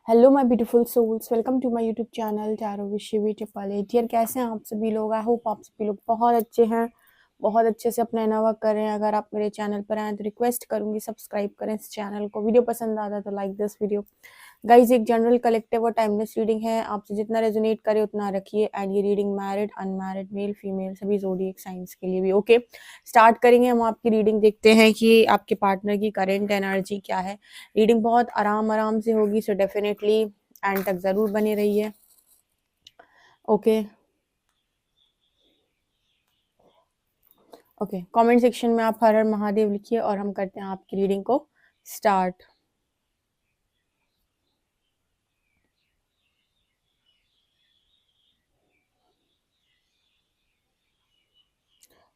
Hello my beautiful souls, welcome to my YouTube channel tarot with Shivi triple eight. यार कैसे हैं आप सभी लोग? आई होप आप सभी लोग बहुत अच्छे हैं, बहुत अच्छे से अपना इनर वर्क कर रहे हैं। अगर आप मेरे चैनल पर आए तो रिक्वेस्ट करूंगी सब्सक्राइब करें इस चैनल को। वीडियो पसंद आता है तो लाइक दिस वीडियो। गाइज एक जनरल कलेक्टिव और टाइमलेस रीडिंग है, आपसे जितना रेजोनेट करे उतना रखिए। एंड ये reading married unmarried male female सभी ज़ोडिएक साइंस के लिए भी ओके। स्टार्ट करेंगे हम आपकी रीडिंग, देखते हैं कि आपके पार्टनर की करेंट एनर्जी क्या है। रीडिंग बहुत आराम आराम से होगी, सो डेफिनेटली एंड तक ज़रूर बने रहिए। ओके ओके, कमेंट सेक्शन में आप हर हर महादेव लिखिए और हम करते हैं आपकी रीडिंग को स्टार्ट।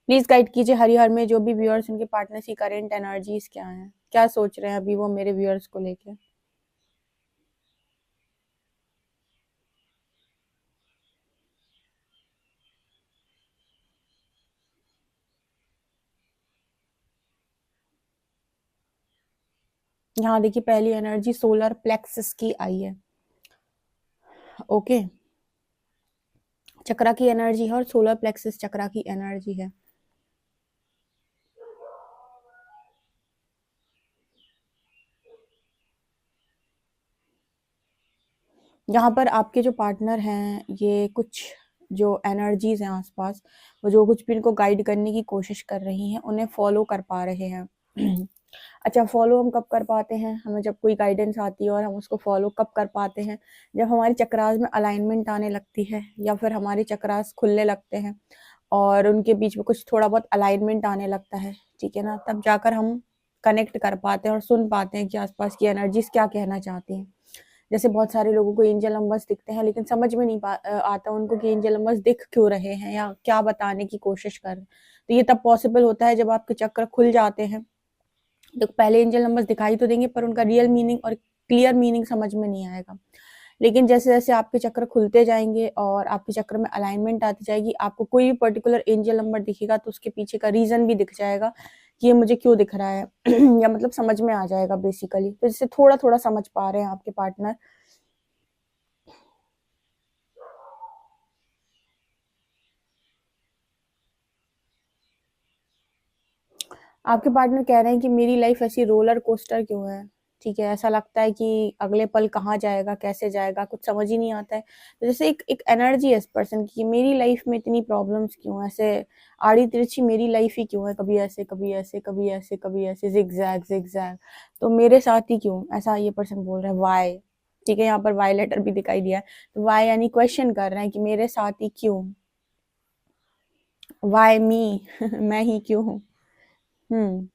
प्लीज गाइड कीजिए हरिहर में जो भी व्यूअर्स, उनके पार्टनर्स की करेंट एनर्जीज क्या हैं, क्या सोच रहे हैं अभी वो मेरे व्यूअर्स को लेके। यहाँ देखिए पहली एनर्जी सोलर प्लेक्सस की आई है। ओके, चक्रा की एनर्जी है और सोलर प्लेक्सस चक्रा की एनर्जी है। यहाँ पर आपके जो पार्टनर हैं, ये कुछ जो एनर्जीज हैं आसपास, वो जो कुछ भी इनको गाइड करने की कोशिश कर रही हैं उन्हें फॉलो कर पा रहे हैं। अच्छा, फॉलो हम कब कर पाते हैं? हमें जब कोई गाइडेंस आती है और हम उसको फॉलो कब कर पाते हैं? जब हमारे चक्रास में अलाइनमेंट आने लगती है या फिर हमारे चक्रास खुलने लगते हैं और उनके बीच में कुछ थोड़ा बहुत अलाइनमेंट आने लगता है, ठीक है ना, तब जाकर हम कनेक्ट कर पाते हैं और सुन पाते हैं कि आसपास की एनर्जीज क्या कहना चाहती हैं। जैसे बहुत सारे लोगों को एंजल नंबर्स दिखते हैं लेकिन समझ में नहीं आता उनको कि एंजल नंबर्स दिख क्यों रहे हैं या क्या बताने की कोशिश कर रहे हैं। तो ये तब पॉसिबल होता है जब आपके चक्र खुल जाते हैं। तो पहले एंजल नंबर्स दिखाई तो देंगे पर उनका रियल मीनिंग और क्लियर मीनिंग समझ में नहीं आएगा। लेकिन जैसे जैसे आपके चक्र खुलते जाएंगे और आपके चक्र में अलाइनमेंट आती जाएगी, आपको कोई भी पर्टिकुलर एंजल नंबर दिखेगा तो उसके पीछे का रीजन भी दिख जाएगा कि ये मुझे क्यों दिख रहा है या मतलब समझ में आ जाएगा बेसिकली। तो जिससे थोड़ा थोड़ा समझ पा रहे हैं आपके पार्टनर। आपके पार्टनर कह रहे हैं कि मेरी लाइफ ऐसी रोलर कोस्टर क्यों है, ठीक है, ऐसा लगता है कि अगले पल कहाँ जाएगा कैसे जाएगा कुछ समझ ही नहीं आता है। तो जैसे एक एक एनर्जी है इस पर्सन की, मेरी लाइफ में इतनी प्रॉब्लम्स क्यों, ऐसे आड़ी तिरछी मेरी लाइफ ही क्यों है, कभी ऐसे कभी ऐसे कभी ऐसे कभी ऐसे, जिगजैग जिगजैग, तो मेरे साथ ही क्यों, ऐसा ये पर्सन बोल रहा है। वाई, ठीक है, यहाँ पर वाई लेटर भी दिखाई दिया है। तो वाई यानी क्वेश्चन कर रहे हैं कि मेरे साथ ही क्यों, वाई मी मैं ही क्यों हूँ। हम्म,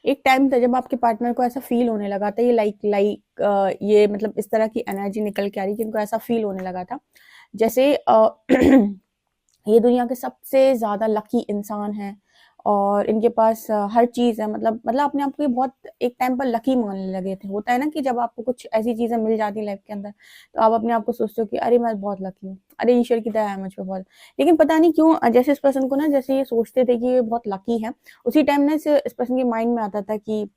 एक टाइम था जब आपके पार्टनर को ऐसा फील होने लगा था, ये ये मतलब इस तरह की एनर्जी निकल के आ रही कि इनको ऐसा फील होने लगा था जैसे ये दुनिया के सबसे ज्यादा लकी इंसान हैं और इनके पास हर चीज है। मतलब अपने आप को ये बहुत एक टाइम पर लकी मानने लगे थे। होता है ना कि जब आपको कुछ ऐसी चीजें मिल जाती है लाइफ के अंदर तो आप अपने आप को सोचते हो कि अरे मैं बहुत लकी हूँ, अरे ईश्वर की दया है मुझ पे बहुत। लेकिन पता नहीं क्यों जैसे इस पर्सन को ना, जैसे ये सोचते थे कि ये बहुत लकी है, उसी टाइम ना इस पर्सन के माइंड में आता था कि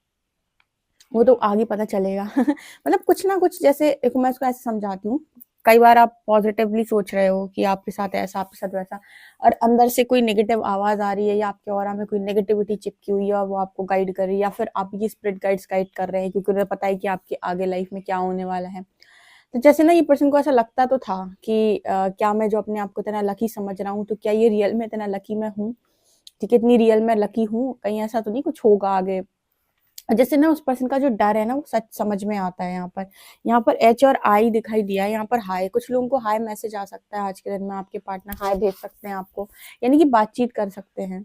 वो तो आगे पता चलेगा मतलब कुछ ना कुछ, जैसे देखो मैं इसको ऐसे समझाती हूँ। कई बार आप पॉजिटिवली सोच रहे हो कि आपके साथ ऐसा आपके साथ वैसा, और अंदर से कोई नेगेटिव आवाज आ रही है या आपके ऑरा में कोई नेगेटिविटी चिपकी हुई है और वो आपको गाइड कर रही है, या फिर आपकी स्पिरिट गाइड्स गाइड कर रहे हैं क्योंकि उन्हें पता है कि आपके आगे लाइफ में क्या होने वाला है। तो जैसे ना ये पर्सन को ऐसा लगता तो था कि क्या मैं जो अपने आप को इतना लकी समझ रहा हूँ तो क्या ये रियल में इतना लकी मैं हूँ, ठीक है, इतनी रियल में लकी हूँ, कहीं ऐसा तो नहीं कुछ होगा आगे। जैसे ना उस पर्सन का जो डर है ना वो सच समझ में आता है। यहाँ पर एच और आई दिखाई दिया है। यहाँ पर हाई, कुछ लोगों को हाई मैसेज आ सकता है आज के दिन में, आपके पार्टनर हाई भेज सकते हैं आपको, यानी कि बातचीत कर सकते हैं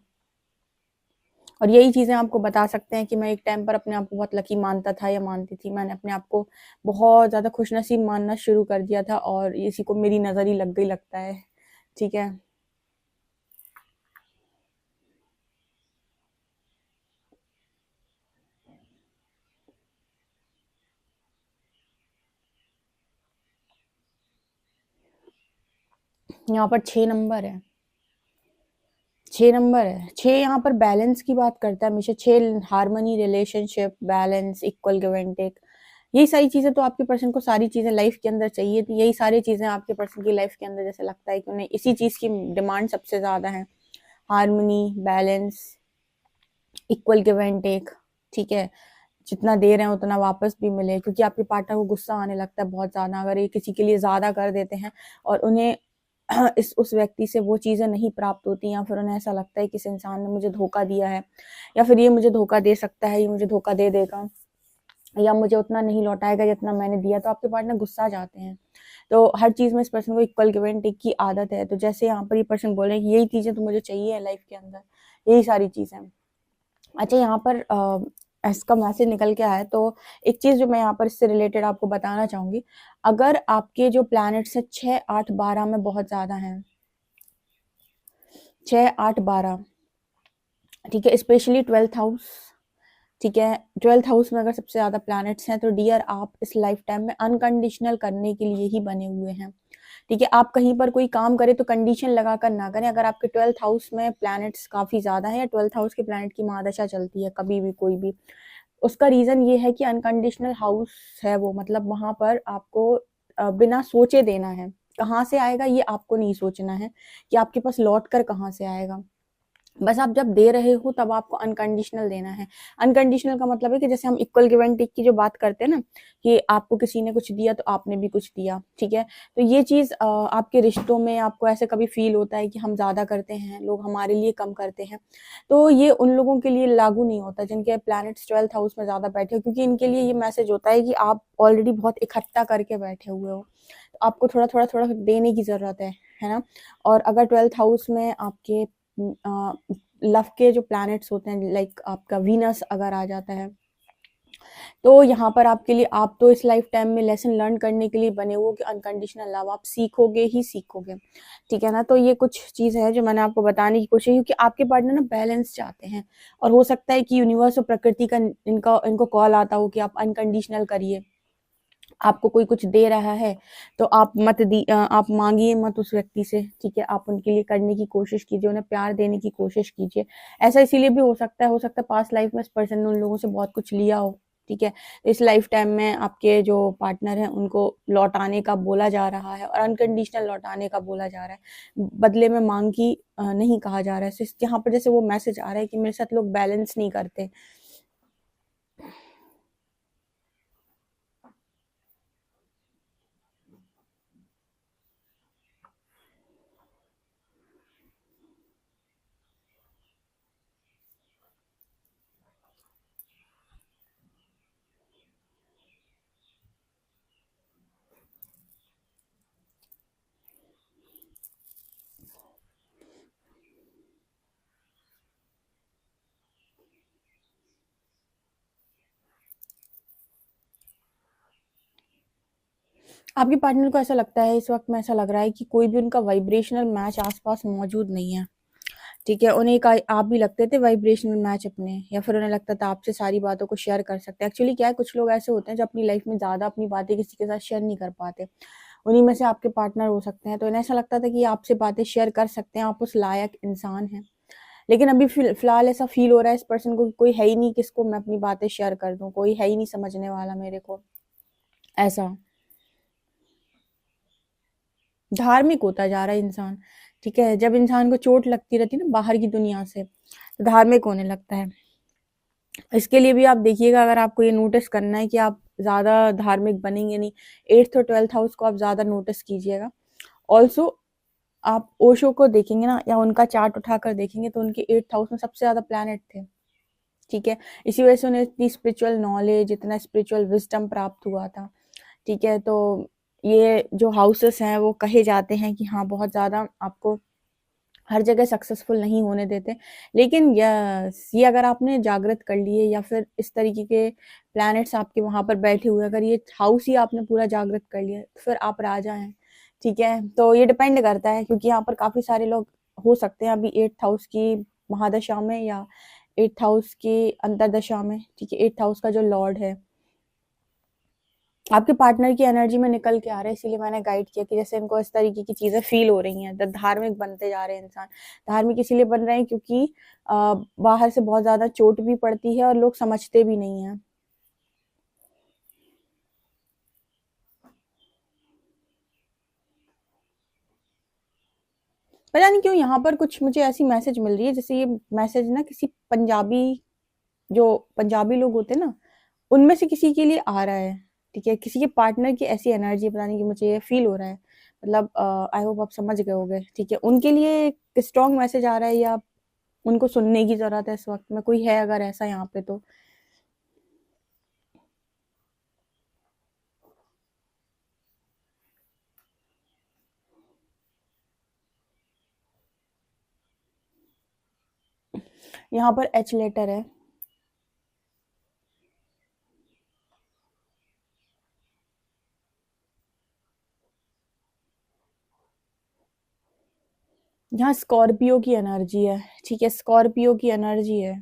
और यही चीजें आपको बता सकते हैं कि मैं एक टाइम पर अपने आप को बहुत लकी मानता था या मानती थी, मैंने अपने आप को बहुत ज्यादा खुशनसीब मानना शुरू कर दिया था और इसी को मेरी नजर ही लग गई लगता है, ठीक है। यहाँ पर 6 नंबर है, 6 नंबर है। 6 यहाँ पर बैलेंस की बात करता है हमेशा। 6 harmony, relationship, balance, equal give and take, यही सारी चीजें तो आपके पर्सन को सारी चीजें लाइफ के अंदर चाहिए थी। यही सारी चीजें आपके पर्सन की लाइफ के अंदर जैसे लगता है कि उन्हें इसी चीज की डिमांड सबसे ज्यादा है। Harmony, balance, equal give and take, ठीक है, जितना दे रहे हैं उतना वापस भी मिले, क्योंकि आपके पार्टनर को गुस्सा आने लगता है बहुत ज्यादा अगर ये किसी के लिए ज्यादा कर देते हैं और उन्हें इस उस व्यक्ति से वो चीजें नहीं प्राप्त होती, या फिर उन्हें ऐसा लगता है कि इस इंसान ने मुझे धोखा दिया है, या फिर ये मुझे धोखा दे सकता है, ये मुझे धोखा दे देगा, या मुझे उतना नहीं लौटाएगा जितना मैंने दिया, तो आपके पार्टनर गुस्सा जाते हैं। तो हर चीज में इस पर्सन को इक्वल गिव एंड टेक की आदत है। तो जैसे यहाँ पर ये पर्सन बोल रहे हैं कि यही चीजें तो मुझे चाहिए लाइफ के अंदर, यही सारी चीजें। अच्छा, यहाँ पर इसका मैसेज निकल के आया, तो एक चीज जो मैं यहाँ पर इससे रिलेटेड आपको बताना चाहूंगी, अगर आपके जो प्लैनेट्स है 6, 8, 12 में बहुत ज्यादा हैं, 6, 8, 12, ठीक है, स्पेशली 12th हाउस, ठीक है, 12th हाउस में अगर सबसे ज्यादा प्लैनेट्स हैं, तो डियर आप इस लाइफ टाइम में अनकंडीशनल करने के लिए ही बने हुए हैं। ठीक है, आप कहीं पर कोई काम करें तो कंडीशन लगाकर ना करें। अगर आपके 12th हाउस में प्लैनेट्स काफी ज्यादा है, या 12th हाउस के प्लैनेट की महादशा चलती है कभी भी कोई भी, उसका रीजन ये है कि अनकंडीशनल हाउस है वो, मतलब वहां पर आपको बिना सोचे देना है। कहाँ से आएगा ये आपको नहीं सोचना है कि आपके पास लौट कर कहाँ से आएगा, बस आप जब दे रहे हो तब आपको अनकंडीशनल देना है। अनकंडीशनल का मतलब है कि जैसे हम इक्वल गिव एंड टेक की जो बात करते हैं ना, कि आपको किसी ने कुछ दिया तो आपने भी कुछ दिया, ठीक है, तो ये चीज आपके रिश्तों में आपको ऐसे कभी फील होता है कि हम ज्यादा करते हैं, लोग हमारे लिए कम करते हैं, तो ये उन लोगों के लिए लागू नहीं होता जिनके प्लैनेट्स 12th हाउस में ज्यादा बैठे हो, क्योंकि इनके लिए ये मैसेज होता है कि आप ऑलरेडी बहुत इकट्ठा करके बैठे हुए हो, तो आपको थोड़ा थोड़ा थोड़ा देने की जरूरत है ना। और अगर 12th हाउस में आपके लव के जो प्लैनेट्स होते हैं, लाइक आपका वीनस अगर आ जाता है, तो यहाँ पर आपके लिए, आप तो इस लाइफ टाइम में लेसन लर्न करने के लिए बने हो कि अनकंडीशनल लव आप सीखोगे ही सीखोगे, ठीक है ना। तो ये कुछ चीज है जो मैंने आपको बताने की कोशिश की, क्योंकि आपके पार्टनर ना बैलेंस चाहते हैं, और हो सकता है कि यूनिवर्स और प्रकृति का इनको कॉल आता हो कि आप अनकंडीशनल करिए। आपको कोई कुछ दे रहा है तो आप मांगिए मत उस व्यक्ति से, ठीक है, आप उनके लिए करने की कोशिश कीजिए, उन्हें प्यार देने की कोशिश कीजिए। ऐसा इसीलिए भी हो सकता है पास्ट लाइफ में इस पर्सन ने उन लोगों से बहुत कुछ लिया हो, ठीक है, तो इस लाइफ टाइम में आपके जो पार्टनर हैं उनको लौटाने का बोला जा रहा है, और अनकंडीशनल लौटाने का बोला जा रहा है, बदले में मांग की नहीं कहा जा रहा है। यहाँ पर जैसे वो मैसेज आ रहा है कि मेरे साथ लोग बैलेंस नहीं करते। आपके पार्टनर को ऐसा लगता है, इस वक्त में ऐसा लग रहा है कि कोई भी उनका वाइब्रेशनल मैच आसपास मौजूद नहीं है, ठीक है, उन्हें एक आप भी लगते थे वाइब्रेशनल मैच अपने, या फिर उन्हें लगता था आपसे सारी बातों को शेयर कर सकते हैं। एक्चुअली क्या है, कुछ लोग ऐसे होते हैं जो अपनी लाइफ में ज्यादा अपनी बातें किसी के साथ शेयर नहीं कर पाते, उन्हीं में से आपके पार्टनर हो सकते हैं। तो इन्हें ऐसा लगता था कि आपसे बातें शेयर कर सकते हैं, आप उस लायक इंसान हैं, लेकिन अभी फिलहाल ऐसा फील हो रहा है इस पर्सन को कि कोई है ही नहीं किसको मैं अपनी बातें शेयर कर दूं, कोई है ही नहीं समझने वाला मेरे को, ऐसा धार्मिक होता जा रहा है इंसान, ठीक है, जब इंसान को चोट लगती रहती है ना बाहर की दुनिया से, तो धार्मिक होने लगता है। इसके लिए भी आप देखिएगा, अगर आपको ये नोटिस करना है कि आप ज्यादा धार्मिक बनेंगे नहीं, 8th और 12th हाउस को आप ज्यादा नोटिस कीजिएगा। ऑल्सो आप ओशो को देखेंगे ना, या उनका चार्ट उठाकर देखेंगे, तो उनके 8th हाउस में सबसे ज्यादा प्लैनेट थे, ठीक है, इसी वजह से उन्हें इतनी स्पिरिचुअल नॉलेज, इतना स्पिरिचुअल विजडम प्राप्त हुआ था, ठीक है। तो ये जो हाउसेस हैं वो कहे जाते हैं कि हाँ बहुत ज्यादा आपको हर जगह सक्सेसफुल नहीं होने देते, लेकिन यस, ये अगर आपने जागृत कर लिए, या फिर इस तरीके के प्लैनेट्स आपके वहां पर बैठे हुए, अगर ये हाउस ही आपने पूरा जागृत कर लिया, तो फिर आप राजा हैं, ठीक है। तो ये डिपेंड करता है, क्योंकि यहाँ पर काफी सारे लोग हो सकते हैं अभी 8th हाउस की महादशा में, या 8th हाउस की अंतरदशा में, ठीक है, 8th हाउस का जो लॉर्ड है आपके पार्टनर की एनर्जी में निकल के आ रहा है, इसीलिए मैंने गाइड किया कि जैसे इनको इस तरीके की चीज़ें फ़ील हो रही हैं। द धार्मिक बनते जा रहे हैं इंसान। धार्मिक इसीलिए बन रहे हैं क्योंकि बाहर से बहुत ज़्यादा चोट भी पड़ती है और लोग समझते भी नहीं हैं। पता नहीं क्यों यहाँ पर कुछ मुझे ऐसी मैसेज मिल रही है, जैसे ये मैसेज ना किसी पंजाबी, जो पंजाबी लोग होते हैं ना, उनमें से किसी के लिए आ रहा है। ठीक है, किसी के पार्टनर की ऐसी एनर्जी पता नहीं कि मुझे ये फील हो रहा है। मतलब आई होप आप समझ गए होगे। ठीक है, उनके लिए एक स्ट्रॉन्ग मैसेज आ रहा है या उनको सुनने की जरूरत है इस वक्त में, कोई है अगर ऐसा यहाँ पे तो। यहाँ पर एच लेटर है। यहाँ स्कॉर्पियो की एनर्जी है। ठीक है, स्कॉर्पियो की एनर्जी है।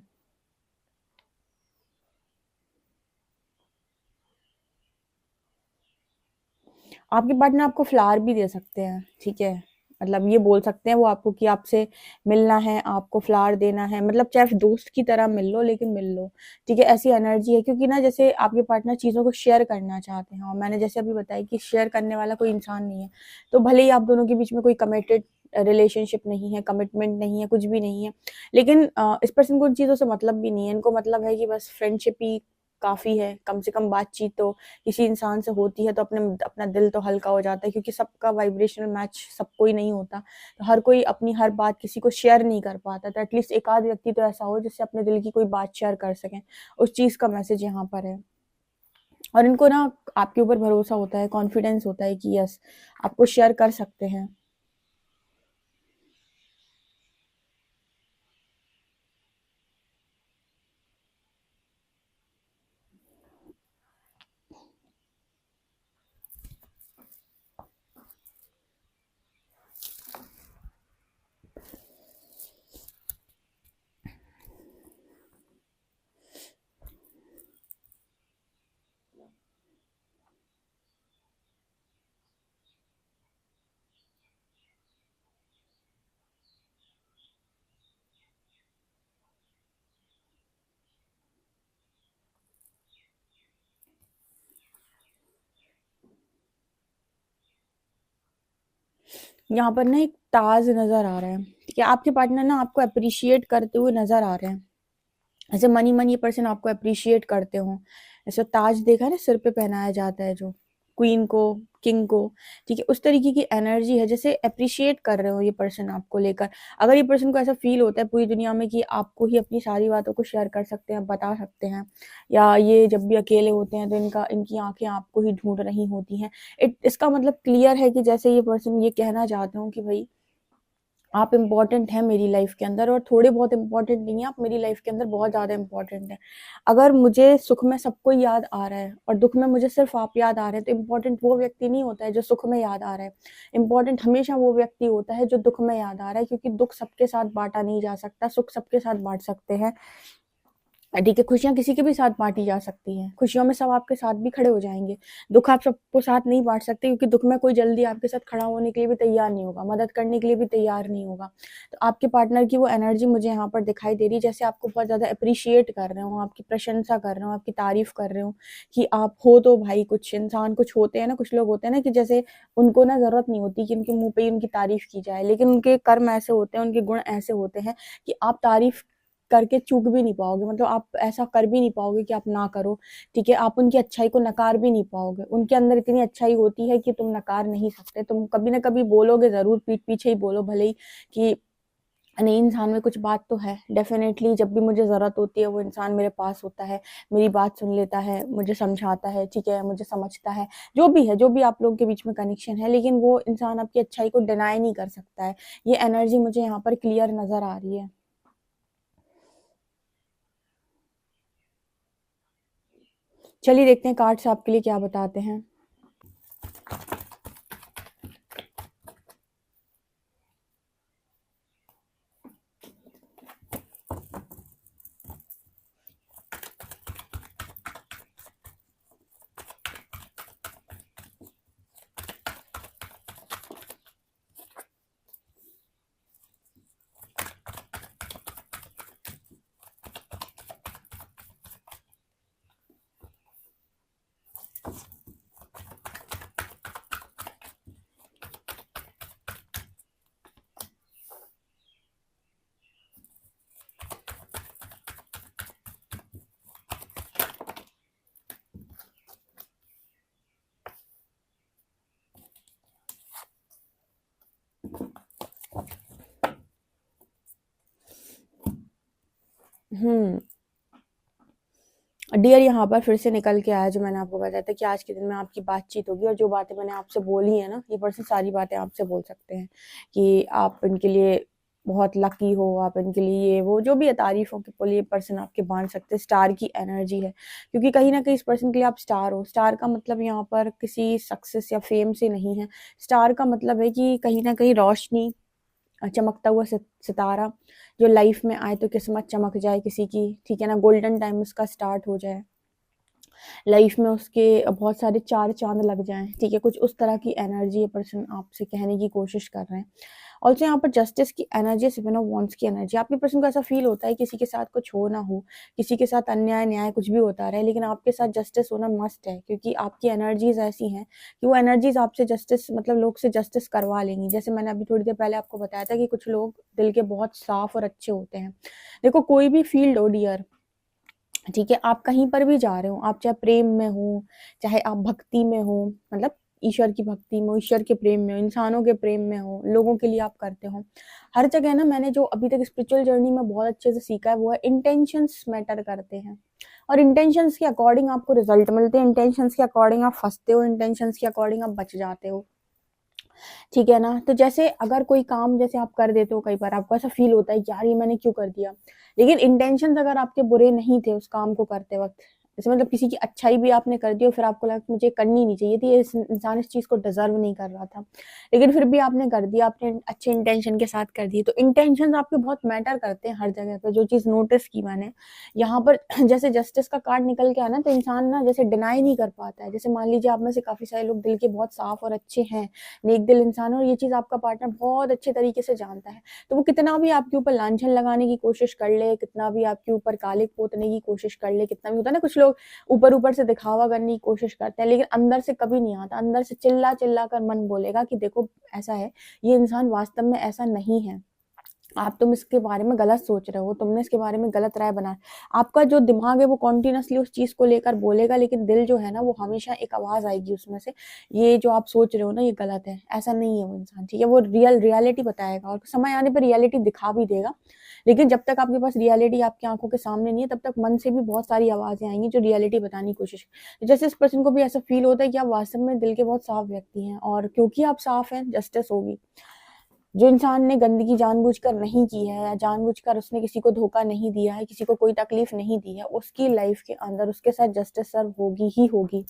आपके पार्टनर आपको फ्लावर भी दे सकते हैं। ठीक है, मतलब ये बोल सकते हैं वो आपको कि आपसे मिलना है, आपको फ्लावर देना है, मतलब चाहे दोस्त की तरह मिल लो लेकिन मिल लो। ठीक है, ऐसी एनर्जी है क्योंकि ना जैसे आपके पार्टनर चीज़ों को शेयर करना चाहते हैं और मैंने जैसे अभी बताया कि शेयर करने वाला कोई इंसान नहीं है। तो भले ही आप दोनों के बीच में कोई कमिटेड रिलेशनशिप नहीं है, कमिटमेंट नहीं है, कुछ भी नहीं है, लेकिन इस पर्सन को उन चीज़ों से मतलब भी नहीं है। इनको मतलब है कि बस फ्रेंडशिप ही काफ़ी है, कम से कम बातचीत तो किसी इंसान से होती है तो अपना दिल तो हल्का हो जाता है, क्योंकि सबका वाइब्रेशनल मैच सबको ही नहीं होता। तो हर कोई अपनी हर बात किसी को शेयर नहीं कर पाता, तो एटलीस्ट एक आध व्यक्ति तो ऐसा हो जिससे अपने दिल की कोई बात शेयर कर सकें। उस चीज़ का मैसेज यहाँ पर है। और इनको ना आपके ऊपर भरोसा होता है, कॉन्फिडेंस होता है कि यस, आपको शेयर कर सकते हैं। यहाँ पर ना एक ताज नज़र आ रहा है। ठीक है, आपके पार्टनर ना आपको अप्रिशिएट करते हुए नज़र आ रहे हैं। ऐसे मनी मन ये पर्सन आपको अप्रिशिएट करते हो। ऐसे ताज देखा है ना, सिर पे पहनाया जाता है जो क्वीन को, किंग को। ठीक है, उस तरीके की एनर्जी है, जैसे अप्रिशिएट कर रहे हो ये पर्सन आपको लेकर। अगर ये पर्सन को ऐसा फील होता है पूरी दुनिया में कि आपको ही अपनी सारी बातों को शेयर कर सकते हैं, बता सकते हैं, या ये जब भी अकेले होते हैं तो इनकी आंखें आपको ही ढूंढ रही होती हैं। इसका मतलब क्लियर है कि जैसे ये पर्सन ये कहना चाहते हो कि भाई आप इम्पोर्टेंट हैं मेरी लाइफ के अंदर, और थोड़े बहुत इम्पोर्टेंट नहीं है, आप मेरी लाइफ के अंदर बहुत ज़्यादा इम्पोर्टेंट है। अगर मुझे सुख में सबको याद आ रहा है और दुख में मुझे सिर्फ आप याद आ रहे हैं, तो इम्पोर्टेंट वो व्यक्ति नहीं होता है जो सुख में याद आ रहा है। इम्पोर्टेंट हमेशा वो व्यक्ति होता है जो दुख में याद आ रहा है, क्योंकि दुख सबके साथ बांटा नहीं जा सकता, सुख सबके साथ बांट सकते हैं। ठीक है, खुशियाँ किसी के भी साथ बाँटी जा सकती हैं। खुशियों में सब आपके साथ भी खड़े हो जाएँगे। दुःख आप सबको साथ नहीं बाँट सकते, क्योंकि दुःख में कोई जल्दी आपके साथ खड़ा होने के लिए भी तैयार नहीं होगा, मदद करने के लिए भी तैयार नहीं होगा। तो आपके पार्टनर की वो एनर्जी मुझे यहाँ पर दिखाई दे रही है, जैसे आपको बहुत ज़्यादा एप्रिशिएट कर रहे हों, आपकी प्रशंसा कर रहे हों, आपकी तारीफ़ कर रहे हों कि आप हो तो भाई कुछ इंसान, कुछ होते हैं ना, कुछ लोग होते हैं ना कि जैसे उनको ना ज़रूरत नहीं होती कि उनके मुँह पे ही उनकी तारीफ़ की जाए, लेकिन उनके कर्म ऐसे होते हैं, उनके गुण ऐसे होते हैं कि आप तारीफ़ करके चूक भी नहीं पाओगे, मतलब आप ऐसा कर भी नहीं पाओगे कि आप ना करो। ठीक है, आप उनकी अच्छाई को नकार भी नहीं पाओगे। उनके अंदर इतनी अच्छाई होती है कि तुम नकार नहीं सकते। तुम कभी ना कभी बोलोगे ज़रूर, पीठ पीछे ही बोलो भले ही, कि नहीं, इंसान में कुछ बात तो है। डेफ़िनेटली जब भी मुझे ज़रूरत होती है वो इंसान मेरे पास होता है, मेरी बात सुन लेता है, मुझे समझाता है, ठीक है, मुझे समझता है। जो भी है, जो भी आप लोगों के बीच में कनेक्शन है, लेकिन वो इंसान आपकी अच्छाई को डिनाई नहीं कर सकता है। ये एनर्जी मुझे यहाँ पर क्लियर नज़र आ रही है। चलिए देखते हैं कार्ड्स आपके लिए क्या बताते हैं। हुँ। डियर यहाँ पर फिर से निकल के आया जो मैंने आपको बताया था कि आज के दिन में आपकी बातचीत होगी और जो बातें मैंने आपसे बोली है ना, ये पर्सन सारी बातें आपसे बोल सकते हैं कि आप इनके लिए बहुत लकी हो, आप इनके लिए ये वो जो भी है तारीफ़ों के पुल ये पर्सन आपके बाँध सकते हैं। स्टार की एनर्जी है क्योंकि कहीं न कहीं इस पर्सन के लिए आप स्टार हो। स्टार का मतलब यहाँ पर किसी सक्सेस या फ़ेम से नहीं है। स्टार का मतलब है कि कहीं न कहीं रोशनी चमकता हुआ सितारा जो लाइफ में आए तो किस्मत चमक जाए किसी की, ठीक है ना? गोल्डन टाइम उसका स्टार्ट हो जाए, लाइफ में उसके बहुत सारे चार चांद लग जाएं, ठीक है? कुछ उस तरह की एनर्जी ये पर्सन आपसे कहने की कोशिश कर रहे हैं। ऑल्सो यहाँ पर जस्टिस की एनर्जी, सेवन ऑफ वॉन्ड्स की एनर्जी, आपके पर्सन को ऐसा फील होता है किसी के साथ कुछ हो ना हो, किसी के साथ अन्याय न्याय कुछ भी होता रहे, लेकिन आपके साथ जस्टिस होना मस्ट है क्योंकि आपकी एनर्जीज ऐसी हैं कि वो एनर्जीज आपसे जस्टिस मतलब लोग से जस्टिस करवा लेंगी। जैसे मैंने अभी थोड़ी देर पहले आपको बताया था कि कुछ लोग दिल के बहुत साफ और अच्छे होते हैं। देखो कोई भी फील्ड हो डियर, ठीक है? आप कहीं पर भी जा रहे हो, आप चाहे प्रेम में हो, चाहे आप भक्ति में हो, मतलब ईश्वर की भक्ति में हो, ईश्वर के प्रेम में हो, इंसानों के प्रेम में हो, लोगों के लिए आप करते हो। हर जगह ना मैंने जो अभी तक स्पिरिचुअल जर्नी में बहुत अच्छे से सीखा है वो है इंटेंशंस मैटर करते हैं और इंटेंशंस के अकॉर्डिंग आपको रिजल्ट मिलते हैं, इंटेंशंस के अकॉर्डिंग आप फँसते हो, इंटेंशंस के अकॉर्डिंग आप बच जाते हो। ठीक है ना? तो जैसे अगर कोई काम जैसे आप कर देते हो कई बार आपको ऐसा फ़ील होता है कि यार ये मैंने क्यों कर दिया? लेकिन इंटेंशंस अगर आपके बुरे नहीं थे उस काम को करते वक़्त, जैसे मतलब किसी की अच्छाई भी आपने कर दी और फिर आपको लगा कि मुझे करनी नहीं चाहिए थी, ये इस इंसान इस चीज़ को डिज़र्व नहीं कर रहा था। लेकिन फिर भी आपने कर दिया, आपने अच्छे इंटेंशन के साथ कर दी। तो इंटेंशंस आपके बहुत मैटर करते हैं हर जगह पे, जो चीज़ नोटिस की मैंने। यहाँ पर जैसे जस्टिस का कार्ड निकल के आया ना तो इंसान ना जैसे डिनाई नहीं कर पाता है। जैसे मान लीजिए आप में से काफ़ी सारे लोग दिल के बहुत साफ और अच्छे हैं, नेक दिल इंसान है और ये चीज़ आपका पार्टनर बहुत अच्छे तरीके से जानता है। तो वो कितना भी आपके ऊपर लांछन लगाने की कोशिश कर ले, कितना भी आपके ऊपर कालिक पोतने की कोशिश कर ले, कितना भी होता है ना कुछ लोग ऊपर-ऊपर से दिखावा करने की कोशिश करते हैं, लेकिन अंदर से कभी नहीं आता। अंदर से चिल्ला-चिल्ला कर मन बोलेगा कि देखो ऐसा है, ये इंसान वास्तव में ऐसा नहीं है। तुम इसके बारे में गलत सोच रहे हो, तुमने इसके बारे में गलत राय बना। आपका जो दिमाग है वो कंटीन्यूअसली उस चीज़ को लेकर बोलेगा, लेकिन दिल जो है ना वो हमेशा एक आवाज़ आएगी उसमें से, ये जो आप सोच रहे हो ना ये गलत है, ऐसा नहीं है वो इंसान, ठीक है? वो रियलिटी बताएगा और समय आने पे रियलिटी दिखा भी देगा। लेकिन जब तक आपके पास रियलिटी आपकी आँखों के सामने नहीं है, तब तक मन से भी बहुत सारी आवाज़ें आएँगी जो रियलिटी बताने की कोशिश। जैसे इस पर्सन को भी ऐसा फ़ील होता है कि आप वास्तव में दिल के बहुत साफ व्यक्ति हैं और क्योंकि आप साफ हैं, जस्टिस होगी। जो इंसान ने गंदगी जानबूझकर नहीं की है या जानबूझकर उसने किसी को धोखा नहीं दिया है, किसी को कोई तकलीफ नहीं दी है, उसकी लाइफ के अंदर उसके साथ जस्टिस सर्व होगी ही होगी।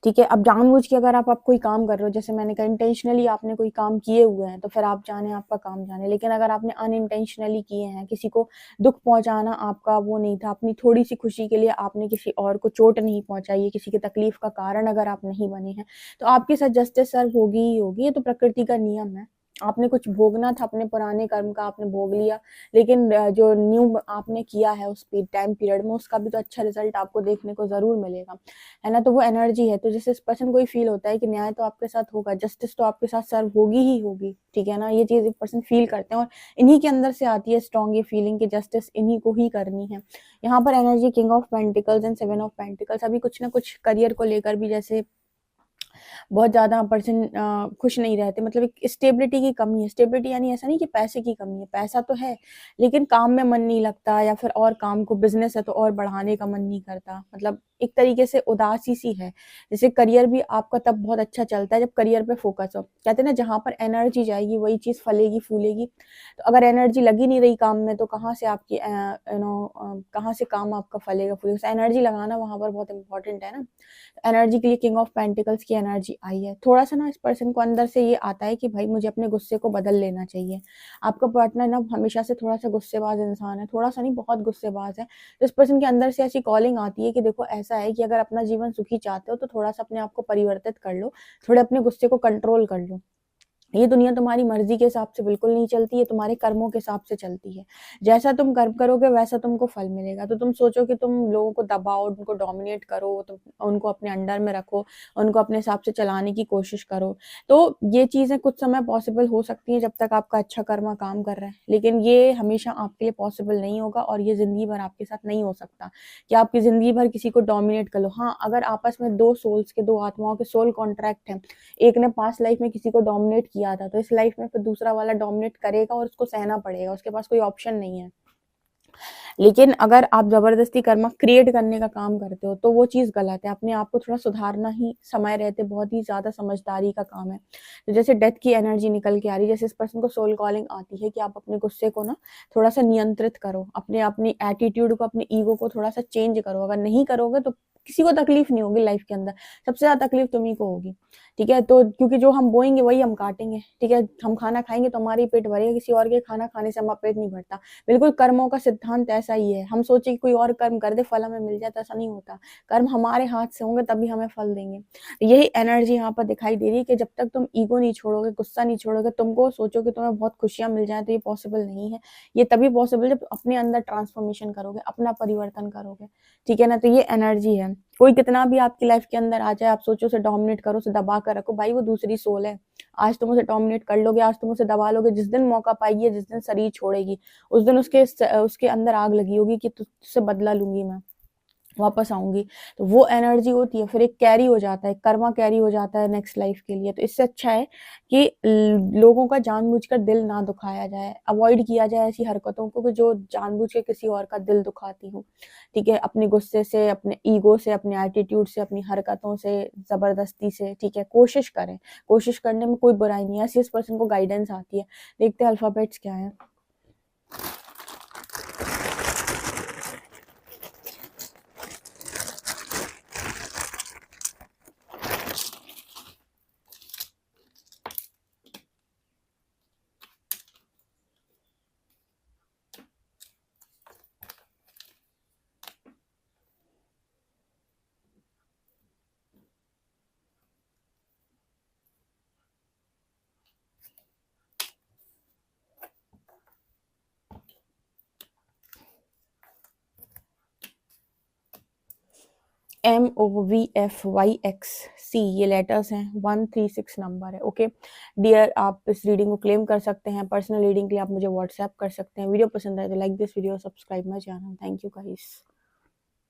ठीक है? अब जानबूझ के अगर आप कोई काम कर रहे हो, जैसे मैंने कहा इंटेंशनली आपने कोई काम किए हुए हैं, तो फिर आप जाने आपका काम जाने। लेकिन अगर आपने अनइंटेंशनली किए हैं, किसी को दुःख पहुँचाना आपका वो नहीं था, अपनी थोड़ी-सी खुशी के लिए आपने किसी और को चोट नहीं पहुँचाई है, किसी की तकलीफ का कारण अगर आप नहीं बने हैं, तो आपके साथ जस्टिस सर्व होगी ही होगी। ये तो प्रकृति का नियम है। आपने कुछ भोगना था अपने पुराने कर्म का आपने भोग लिया, लेकिन जो न्यू आपने किया है उस टाइम पीरियड में उसका भी तो अच्छा रिज़ल्ट आपको देखने को ज़रूर मिलेगा। है ना? तो वो एनर्जी है, तो जैसे इस पर्सन को ही फ़ील होता है कि न्याय तो आपके साथ होगा, जस्टिस तो आपके साथ सर्व होगी ही होगी, ठीक है ना? ये चीज़ एक पर्सन फ़ील करते हैं और इन्हीं के अंदर से आती है स्ट्रॉन्ग ये फ़ीलिंग कि जस्टिस इन्हीं को ही करनी है। यहाँ पर energy king of pentacles and seven of pentacles, अभी कुछ ना कुछ करियर को लेकर भी जैसे बहुत ज़्यादा पर्सन खुश नहीं रहते, मतलब एक स्टेबिलिटी की कमी है। स्टेबिलिटी यानी ऐसा नहीं कि पैसे की कमी है, पैसा तो है, लेकिन काम में मन नहीं लगता या फिर और काम को बिज़नेस है तो और बढ़ाने का मन नहीं करता। मतलब एक तरीके से उदासी-सी है। जैसे करियर भी आपका तब बहुत अच्छा चलता है जब करियर पे फ़ोकस हो। कहते हैं ना जहाँ पर एनर्जी जाएगी वही चीज़ फलेगी, फूलेगी। तो अगर एनर्जी लगी नहीं रही काम में तो कहाँ से आपकी कहाँ से काम आपका फलेगा, फूलेगा? तो एनर्जी लगाना वहाँ पर बहुत इम्पोर्टेंट है ना। एनर्जी के लिए किंग ऑफ पेंटिकल्स की एनर्जी आई है। थोड़ा-सा ना इस पर्सन को अंदर से ये आता है कि भाई मुझे अपने गुस्से को बदल लेना चाहिए। आपका पार्टनर ना हमेशा से थोड़ा-सा गुस्सेबाज़ इंसान है, थोड़ा-सा नहीं बहुत गुस्सेबाज़ है। तो इस पर्सन के अंदर से ऐसी कॉलिंग आती है कि देखो ऐसा है कि अगर अपना जीवन सुखी चाहते हो तो थोड़ा-सा अपने आप को परिवर्तित कर लो, थोड़े अपने गुस्से को कंट्रोल कर लो। ये दुनिया तुम्हारी मर्ज़ी के हिसाब से बिल्कुल नहीं चलती है, तुम्हारे कर्मों के हिसाब से चलती है। जैसा तुम कर्म करोगे वैसा तुमको फल मिलेगा। तो तुम सोचो कि तुम लोगों को दबाओ, उनको डोमिनेट करो, तुम उनको अपने अंडर में रखो, उनको अपने हिसाब से चलाने की कोशिश करो। तो ये चीज़ें कुछ समय पॉसिबल हो सकती हैं जब तक आपका अच्छा कर्मा काम कर रहा है। लेकिन ये हमेशा आपके लिए पॉसिबल नहीं होगा और ये ज़िंदगी भर आपके साथ नहीं हो सकता कि आपकी ज़िंदगी भर किसी को डोमिनेट कर लो। हाँ, अगर आपस में 2 सोल्स के 2 आत्माओं के सोल कॉन्ट्रैक्ट हैं, एक ने पास्ट लाइफ में किसी को डोमिनेट किया था, तो इस लाइफ में फिर दूसरा वाला डोमिनेट करेगा और उसको सहना पड़ेगा, उसके पास कोई ऑप्शन नहीं है। लेकिन अगर आप ज़बरदस्ती कर्मा क्रिएट करने का काम करते हो तो वो चीज़ गलत है। अपने आप को थोड़ा सुधारना ही समय रहते बहुत ही ज़्यादा समझदारी का काम है। तो जैसे डेथ की एनर्जी निकल के आ रही है, जैसे इस पर्सन को सोल कॉलिंग आती है कि आप अपने गुस्से को ना थोड़ा-सा नियंत्रित करो, अपनी एटीट्यूड को, अपने ईगो को थोड़ा-सा चेंज करो। अगर नहीं करोगे तो किसी को तकलीफ नहीं होगी लाइफ के अंदर, सबसे ज़्यादा तकलीफ तुम्हीं को होगी, ठीक है? तो क्योंकि जो हम बोएँगे वही हम काटेंगे, ठीक है? हम खाना खाएँगे तो हमारा ही पेट भरेगा, किसी और के खाना खाने से हमारा पेट नहीं भरता। बिल्कुल कर्मों का सिद्धांत ऐसा ही है। हम सोचे कि कोई और कर्म कर दे फल हमें मिल जाए, तो ऐसा नहीं होता। कर्म हमारे हाथ से होंगे तभी हमें फल देंगे। यही एनर्जी यहाँ पर दिखाई दे रही है कि जब तक तुम ईगो नहीं छोड़ोगे, गुस्सा नहीं छोड़ोगे, तुमको सोचो कि तुम्हें बहुत खुशियाँ मिल जाएँ, तो ये पॉसिबल नहीं है। ये तभी पॉसिबल जब अपने अंदर ट्रांसफॉर्मेशन करोगे, अपना परिवर्तन करोगे, ठीक है ना? तो ये एनर्जी है। कोई कितना भी आपकी लाइफ के अंदर आ जाए, आप सोचो उसे डोमिनेट करो, उसे दबा कर रखो, भाई वो दूसरी सोल है। आज तुम उसे डोमिनेट कर लोगे, आज तुम उसे दबा लोगे, जिस दिन मौका पाएगी, जिस दिन शरीर छोड़ेगी, उस दिन उसके अंदर आग लगी होगी कि तुझसे बदला लूंगी मैं, वापस आऊंगी। तो वो एनर्जी होती है, फिर एक कैरी हो जाता है, कर्मा कैरी हो जाता है नेक्स्ट लाइफ के लिए। तो इससे अच्छा है कि लोगों का जानबूझकर दिल ना दुखाया जाए, अवॉइड किया जाए ऐसी हरकतों को कि जो जानबूझ के किसी और का दिल दुखाती हो, ठीक है? अपने गुस्से से, अपने ईगो से, अपने एटीट्यूड से, अपनी हरकतों से, जबरदस्ती से, ठीक है? कोशिश करें, कोशिश करने में कोई बुराई नहीं है। ऐसी इस पर्सन को गाइडेंस आती है। देखते हैं अल्फाबेट्स क्या है। MOVFYXC ये लेटर्स हैं, 136 नंबर है। ओके डियर, आप इस रीडिंग को क्लेम कर सकते हैं। पर्सनल रीडिंग के लिए आप मुझे व्हाट्सएप कर सकते हैं। वीडियो पसंद आए तो like this video, subscribe my channel. Thank you guys.